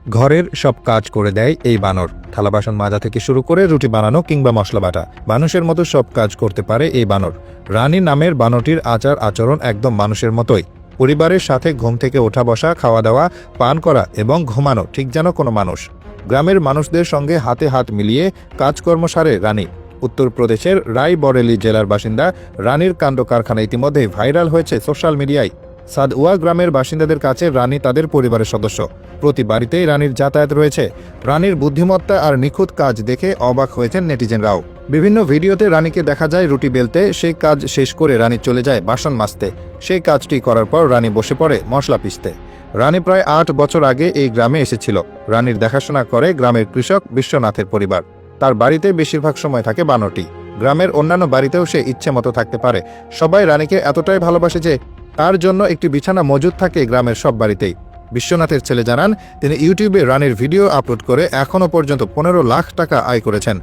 ঘরের সব কাজ করে দেয় এই বানর। থালা বাসন মাজা থেকে শুরু করে রুটি বানানো কিংবা মশলা বাটা, মানুষের মতো সব কাজ করতে পারে এই বানর। রানী নামের বানরটির আচার আচরণ একদম মানুষের মতোই। পরিবারের সাথে ঘুম থেকে ওঠা বসা, খাওয়া দাওয়া, পান করা এবং ঘুমানো ঠিক যেন কোনো মানুষ। গ্রামের মানুষদের সঙ্গে হাতে হাত মিলিয়ে কাজকর্ম সারে রানী। উত্তরপ্রদেশের রায়বরেলি জেলার বাসিন্দা রানীর কাণ্ড কারখানা ইতিমধ্যে ভাইরাল হয়েছে সোশ্যাল মিডিয়ায়। সাদউয়া গ্রামের বাসিন্দাদের কাছে রানী তাদের পরিবারের সদস্য। প্রতি বাড়িতেই রানীর যাতায়াত রয়েছে। রানীর বুদ্ধিমত্তা আর নিখুঁত কাজ দেখে অবাক হয়েছেন নেটিজেনরাও। বিভিন্ন ভিডিওতে রানীকে দেখা যায় রুটি বেলতে, সেই কাজ শেষ করে রানী চলে যায় বাসন মাজতে। সেই কাজটি করার পর রানী বসে পড়ে মশলা পিষতে। রানী প্রায় ৮ বছর আগে এই গ্রামে এসেছিল। রানীর দেখাশোনা করে গ্রামের কৃষক বিশ্বনাথের পরিবার। তার বাড়িতে বেশিরভাগ সময় থাকে বানরটি। গ্রামের অন্যান্য বাড়িতেও সে ইচ্ছে মতো থাকতে পারে। সবাই রানীকে এতটাই ভালোবাসে যে তার জন্য একটি বিছানা মজুদ থাকে গ্রামের সব বাড়িতেই। বিশ্বনাথের ছেলে জানান, তিনি ইউটিউবে রানীর ভিডিও আপলোড করে এখনও পর্যন্ত 15 লাখ টাকা আয় করেছেন।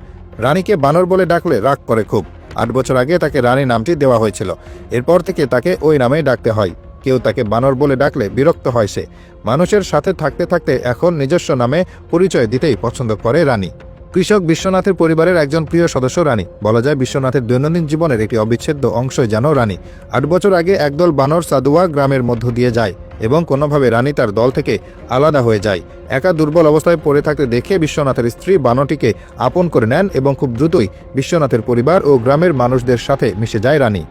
রানীকে বানর বলে ডাকলে রাগ করে খুব। ৮ বছর আগে তাকে রানী নামটি দেওয়া হয়েছিল। এরপর থেকে তাকে ওই নামেই ডাকতে হয়। কেউ তাকে বানর বলে ডাকলে বিরক্ত হয় সে। মানুষের সাথে থাকতে থাকতে এখন নিজস্ব নামে পরিচয় দিতেই পছন্দ করে রানী। কৃষক বিশ্বনাথের পরিবারের একজন প্রিয় সদস্য রানী। বলা যায় বিশ্বনাথের দৈনন্দিন জীবনের একটি অবিচ্ছেদ্য অংশই যেন রানী। ৮ বছর আগে একদল বানর সাদুয়া গ্রামের মধ্য দিয়ে যায় এবং কোনোভাবে রানী তার দল থেকে আলাদা হয়ে যায়। একা দুর্বল অবস্থায় পড়ে থাকতে দেখে বিশ্বনাথের স্ত্রী বানরটিকে আপন করে নেন এবং খুব দ্রুতই বিশ্বনাথের পরিবার ও গ্রামের মানুষদের সাথে মিশে যায় রানী।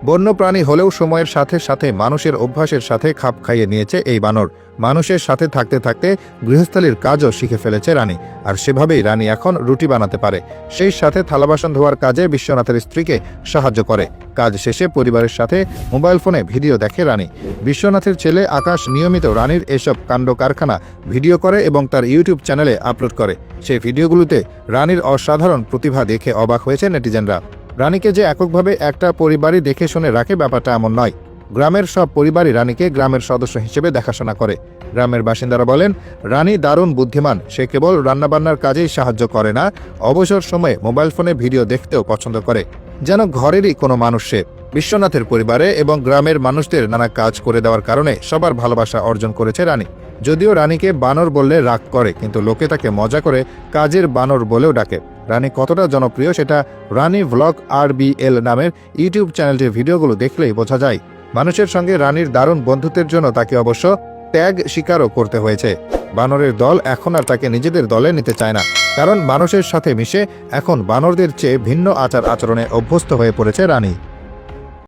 বন্য প্রাণী হলেও সময়ের সাথে সাথে মানুষের অভ্যাসের সাথে খাপ খাইয়ে নিয়েছে এই বানর। মানুষের সাথে থাকতে থাকতে গৃহস্থালির কাজও শিখে ফেলেছে রানী। আর সেভাবেই রানী এখন রুটি বানাতে পারে। সেই সাথে থালা বাসন ধোয়ার কাজে বিশ্বনাথের স্ত্রীকে সাহায্য করে। কাজ শেষে পরিবারের সাথে মোবাইল ফোনে ভিডিও দেখে রানী। বিশ্বনাথের ছেলে আকাশ নিয়মিত রানীর এসব কাণ্ড কারখানা ভিডিও করে এবং তার ইউটিউব চ্যানেলে আপলোড করে। সেই ভিডিওগুলোতে রানীর অসাধারণ প্রতিভা দেখে অবাক হয়েছে নেটিজেনরা। রানীকে যে এককভাবে একটা পরিবারই দেখে শুনে রাখে ব্যাপারটা এমন নয়। গ্রামের সব পরিবারই রানীকে গ্রামের সদস্য হিসেবে দেখাশোনা করে। গ্রামের বাসিন্দারা বলেন, রানী দারুণ বুদ্ধিমান। সে কেবল রান্নাবান্নার কাজেই সাহায্য করে না, অবসর সময়ে মোবাইল ফোনে ভিডিও দেখতেও পছন্দ করে। যেন ঘরেরই কোনো মানুষ সে। বিশ্বনাথের পরিবারে এবং গ্রামের মানুষদের নানা কাজ করে দেওয়ার কারণে সবার ভালোবাসা অর্জন করেছে রানী। যদিও রানীকে বানর বললে রাগ করে, কিন্তু লোকে তাকে মজা করে কাজের বানর বলেও ডাকে। রানী কতটা জনপ্রিয় সেটা রানী ভ্লগ RBL নামের ইউটিউব চ্যানেলটির ভিডিওগুলো দেখলেই বোঝা যায়। মানুষের সঙ্গে রানীর দারুণ বন্ধুত্বের জন্য তাকে অবশ্য ত্যাগ স্বীকারও করতে হয়েছে। বানরের দল এখন আর তাকে নিজেদের দলে নিতে চায় না, কারণ মানুষের সাথে মিশে এখন বানরদের চেয়ে ভিন্ন আচার আচরণে অভ্যস্ত হয়ে পড়েছে রানী।